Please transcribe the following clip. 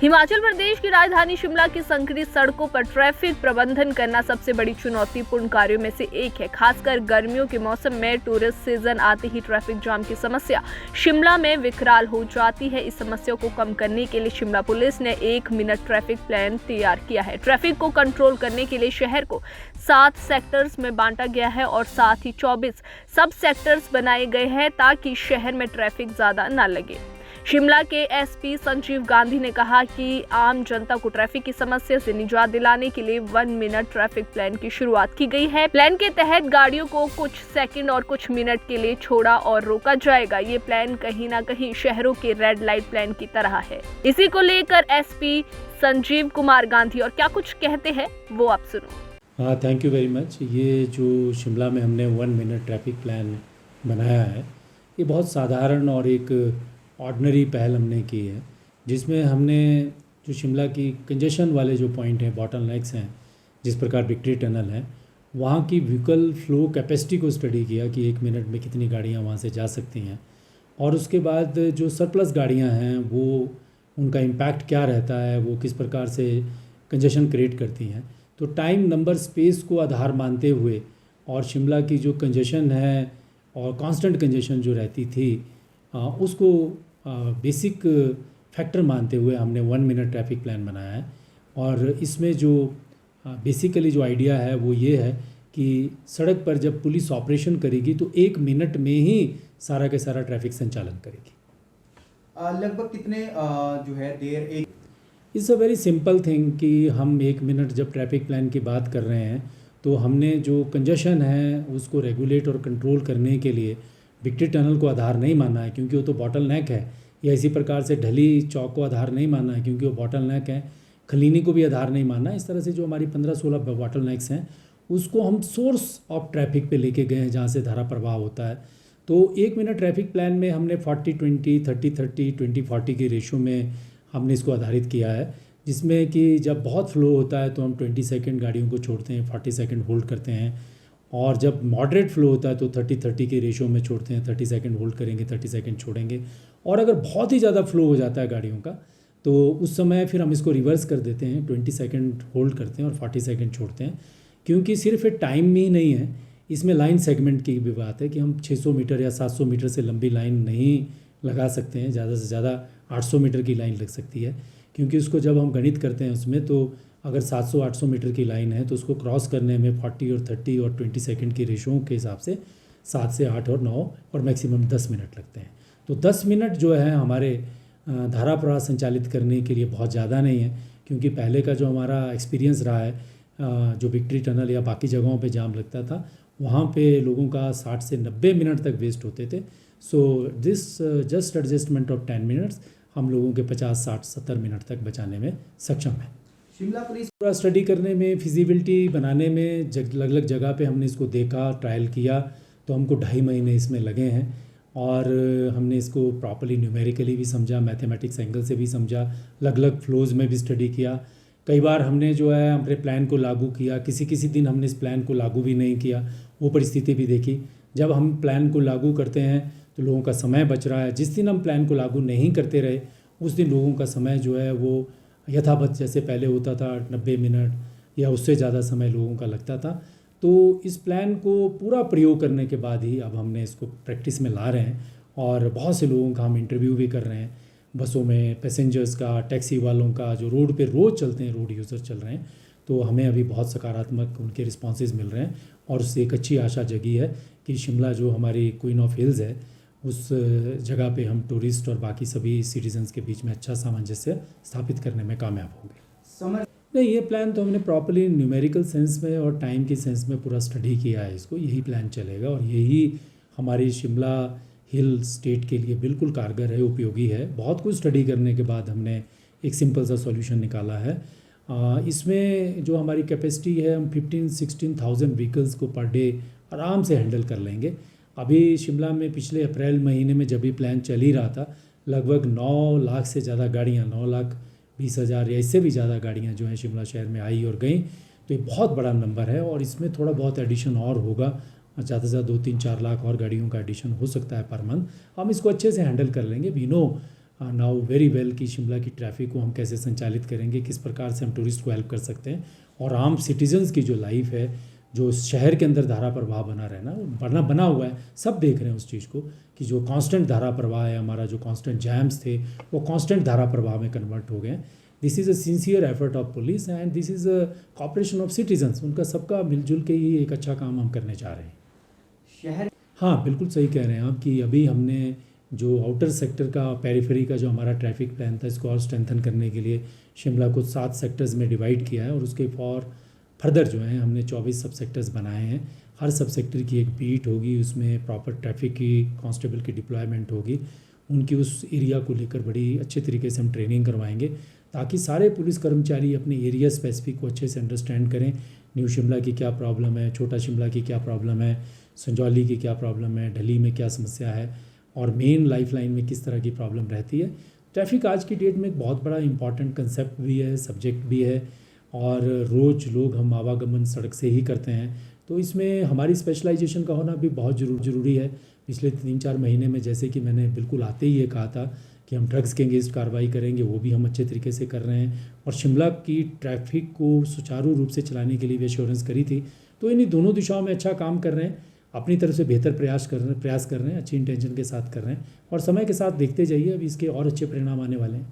हिमाचल प्रदेश की राजधानी शिमला की संकरी सड़कों पर ट्रैफिक प्रबंधन करना सबसे बड़ी चुनौतीपूर्ण कार्यों में से एक है। खासकर गर्मियों के मौसम में टूरिस्ट सीजन आते ही ट्रैफिक जाम की समस्या शिमला में विकराल हो जाती है। इस समस्या को कम करने के लिए शिमला पुलिस ने 1 मिनट ट्रैफिक प्लान तैयार किया है। ट्रैफिक को कंट्रोल करने के लिए शहर को 7 सेक्टर्स में बांटा गया है और साथ ही 24 सब सेक्टर्स बनाए गए हैं ताकि शहर में ट्रैफिक ज्यादा न लगे। शिमला के एसपी संजीव गांधी ने कहा कि आम जनता को ट्रैफिक की समस्या से निजात दिलाने के लिए 1 मिनट ट्रैफिक प्लान की शुरुआत की गई है। प्लान के तहत गाड़ियों को कुछ सेकंड और कुछ मिनट के लिए छोड़ा और रोका जाएगा। ये प्लान कहीं ना कहीं शहरों के रेड लाइट प्लान की तरह है। इसी को लेकर एसपी संजीव कुमार गांधी और क्या कुछ कहते हैं वो आप सुनो। हाँ, थैंक यू वेरी मच। ये जो शिमला में हमने 1 मिनट ट्रैफिक प्लान बनाया है, ये बहुत साधारण और एक ऑर्डिनरी पहल हमने की है, जिसमें हमने जो शिमला की कंजेशन वाले जो पॉइंट हैं, बॉटलनेक्स हैं, जिस प्रकार विक्ट्री टनल है, वहाँ की व्हीकल फ्लो कैपेसिटी को स्टडी किया कि 1 मिनट में कितनी गाड़ियाँ वहाँ से जा सकती हैं, और उसके बाद जो सरप्लस गाड़ियाँ हैं वो उनका इम्पैक्ट क्या रहता है, वो किस प्रकार से कंजेशन क्रिएट करती हैं। तो टाइम, नंबर, स्पेस को आधार मानते हुए और शिमला की जो कंजेशन है और कांस्टेंट कंजेशन जो रहती थी उसको बेसिक फैक्टर मानते हुए हमने 1 मिनट ट्रैफिक प्लान बनाया है। और इसमें जो बेसिकली जो आइडिया है वो ये है कि सड़क पर जब पुलिस ऑपरेशन करेगी तो 1 मिनट में ही सारा के सारा ट्रैफिक संचालन करेगी। लगभग कितने जो है देर एक it's a very simple thing कि हम 1 मिनट जब ट्रैफिक प्लान की बात कर रहे हैं तो हमने जो कंजेशन है उसको रेगुलेट और कंट्रोल करने के लिए विक्ट्री टनल को आधार नहीं माना है, क्योंकि वो तो बॉटल नेक है, या इसी प्रकार से ढली चौक को आधार नहीं माना है क्योंकि वो बॉटल नेक है, खलीनी को भी आधार नहीं माना। इस तरह से जो हमारी 15-16 बॉटल नेक्स हैं उसको हम सोर्स ऑफ ट्रैफिक पे लेके गए हैं, जहाँ से धारा प्रवाह होता है। तो 1 मिनट ट्रैफिक प्लान में हमने 40-20, 30-30, 20-40 के रेशो में हमने इसको आधारित किया है, जिसमें कि जब बहुत फ्लो होता है तो हम 20 सेकेंड गाड़ियों को छोड़ते हैं, 40 सेकेंड होल्ड करते हैं, और जब मॉडरेट फ्लो होता है तो 30-30 के रेशो में छोड़ते हैं, 30 सेकेंड होल्ड करेंगे, 30 सेकेंड छोड़ेंगे। और अगर बहुत ही ज़्यादा फ्लो हो जाता है गाड़ियों का तो उस समय फिर हम इसको रिवर्स कर देते हैं, 20 सेकेंड होल्ड करते हैं और 40 सेकेंड छोड़ते हैं। क्योंकि सिर्फ टाइम ही नहीं है, इसमें लाइन सेगमेंट की भी बात है कि हम 600 मीटर या 700 मीटर से लंबी लाइन नहीं लगा सकते हैं, ज़्यादा से ज़्यादा 800 मीटर की लाइन लग सकती है। क्योंकि उसको जब हम गणित करते हैं उसमें तो अगर 700-800 मीटर की लाइन है तो उसको क्रॉस करने में 40 और 30 और 20 सेकंड की रेशों के हिसाब से 7 से 8 और 9 और मैक्सिमम 10 मिनट लगते हैं। तो 10 मिनट जो है हमारे धारा प्रवाह संचालित करने के लिए बहुत ज़्यादा नहीं है, क्योंकि पहले का जो हमारा एक्सपीरियंस रहा है, जो विक्ट्री टनल या बाकी जगहों पे जाम लगता था, वहाँ पे लोगों का 60 से 90 मिनट तक वेस्ट होते थे। So this just adjustment of 10 minutes हम लोगों के 50, 60, 70 मिनट तक बचाने में सक्षम है। शिमला पुलिस पूरा स्टडी करने में, फिजिबिलिटी बनाने में अलग अलग जगह पे हमने इसको देखा, ट्रायल किया, तो हमको 2.5 महीने इसमें लगे हैं। और हमने इसको प्रॉपर्ली न्यूमेरिकली भी समझा, मैथमेटिक्स एंगल से भी समझा, अलग अलग फ्लोज़ में भी स्टडी किया। कई बार हमने जो है अपने प्लान को लागू किया, किसी दिन हमने इस प्लान को लागू भी नहीं किया, वो परिस्थिति भी देखी। जब हम प्लान को लागू करते हैं तो लोगों का समय बच रहा है। जिस दिन हम प्लान को लागू नहीं करते रहे उस दिन लोगों का समय जो है वो यथावत जैसे पहले होता था 90 मिनट या उससे ज़्यादा समय लोगों का लगता था। तो इस प्लान को पूरा प्रयोग करने के बाद ही अब हमने इसको प्रैक्टिस में ला रहे हैं, और बहुत से लोगों का हम इंटरव्यू भी कर रहे हैं, बसों में पैसेंजर्स का, टैक्सी वालों का, जो रोड पे रोज़ चलते हैं, रोड यूज़र चल रहे हैं। तो हमें अभी बहुत सकारात्मक उनके रिस्पॉन्सेज मिल रहे हैं, और उससे एक अच्छी आशा जगी है कि शिमला जो हमारी क्वीन ऑफ हिल्स है उस जगह पे हम टूरिस्ट और बाकी सभी सिटीजन्स के बीच में अच्छा सामंजस्य स्थापित करने में कामयाब होंगे। नहीं, ये प्लान तो हमने प्रॉपर्ली न्यूमेरिकल सेंस में और टाइम की सेंस में पूरा स्टडी किया है इसको। यही प्लान चलेगा और यही हमारी शिमला हिल स्टेट के लिए बिल्कुल कारगर है, उपयोगी है। बहुत कुछ स्टडी करने के बाद हमने एक सिंपल सा सॉल्यूशन निकाला है। इसमें जो हमारी कैपेसिटी है, हम 15-16,000 व्हीकल्स को पर डे आराम से हैंडल कर लेंगे। अभी शिमला में पिछले अप्रैल महीने में जब भी प्लान चल ही रहा था, लगभग 9 लाख से ज़्यादा गाड़ियाँ, 9,20,000 या इससे भी ज़्यादा गाड़ियाँ जो हैं शिमला शहर में आई और गई। तो ये बहुत बड़ा नंबर है, और इसमें थोड़ा बहुत एडिशन और होगा, ज़्यादा से ज़्यादा 2-3-4 लाख और गाड़ियों का एडिशन हो सकता है पर मंथ। हम इसको अच्छे से हैंडल कर लेंगे। We know now very well कि शिमला की ट्रैफिक को हम कैसे संचालित करेंगे, किस प्रकार से हम टूरिस्ट को हेल्प कर सकते हैं, और आम सिटीजन्स की जो लाइफ है, जो शहर के अंदर धारा प्रवाह बना हुआ है, सब देख रहे हैं उस चीज़ को कि जो कांस्टेंट धारा प्रवाह है हमारा, जो कांस्टेंट जैम्स थे वो कांस्टेंट धारा प्रवाह में कन्वर्ट हो गए हैं। This is a sincere effort of police and this is a cooperation of citizens. उनका सबका मिलजुल के ही एक अच्छा काम हम करने चाह रहे हैं। शहर हाँ, बिल्कुल सही कह रहे हैं आप कि अभी हमने जो आउटर सेक्टर का, पेरिफेरी का जो हमारा ट्रैफिक प्लान था, इसको और स्ट्रेंथन करने के लिए शिमला को 7 सेक्टर्स में डिवाइड किया है, और उसके फर्दर जो हैं हमने 24 सब सेक्टर्स बनाए हैं। हर सब सेक्टर की एक बीट होगी, उसमें प्रॉपर ट्रैफिक की कांस्टेबल की डिप्लॉयमेंट होगी, उनकी उस एरिया को लेकर बड़ी अच्छे तरीके से हम ट्रेनिंग करवाएंगे ताकि सारे पुलिस कर्मचारी अपने एरिया स्पेसिफिक को अच्छे से अंडरस्टैंड करें। न्यू शिमला की क्या प्रॉब्लम है, छोटा शिमला की क्या प्रॉब्लम है, संजौली की क्या प्रॉब्लम है, ढली में क्या समस्या है, और मेन लाइफ लाइन में किस तरह की प्रॉब्लम रहती है। ट्रैफिक आज की डेट में एक बहुत बड़ा इंपॉर्टेंट कंसेप्ट भी है, सब्जेक्ट भी है, और रोज़ लोग हम आवागमन सड़क से ही करते हैं, तो इसमें हमारी स्पेशलाइजेशन का होना भी बहुत ज़रूरी है। पिछले 3-4 महीने में जैसे कि मैंने बिल्कुल आते ही ये कहा था कि हम ड्रग्स के अगेंस्ट कार्रवाई करेंगे, वो भी हम अच्छे तरीके से कर रहे हैं, और शिमला की ट्रैफिक को सुचारू रूप से चलाने के लिए भी एश्योरेंस करी थी। तो इन्हीं दोनों दिशाओं में अच्छा काम कर रहे हैं, अपनी तरफ से बेहतर प्रयास कर रहे हैं, अच्छी इंटेंशन के साथ कर रहे हैं, और समय के साथ देखते जाइए, अभी इसके और अच्छे परिणाम आने वाले हैं।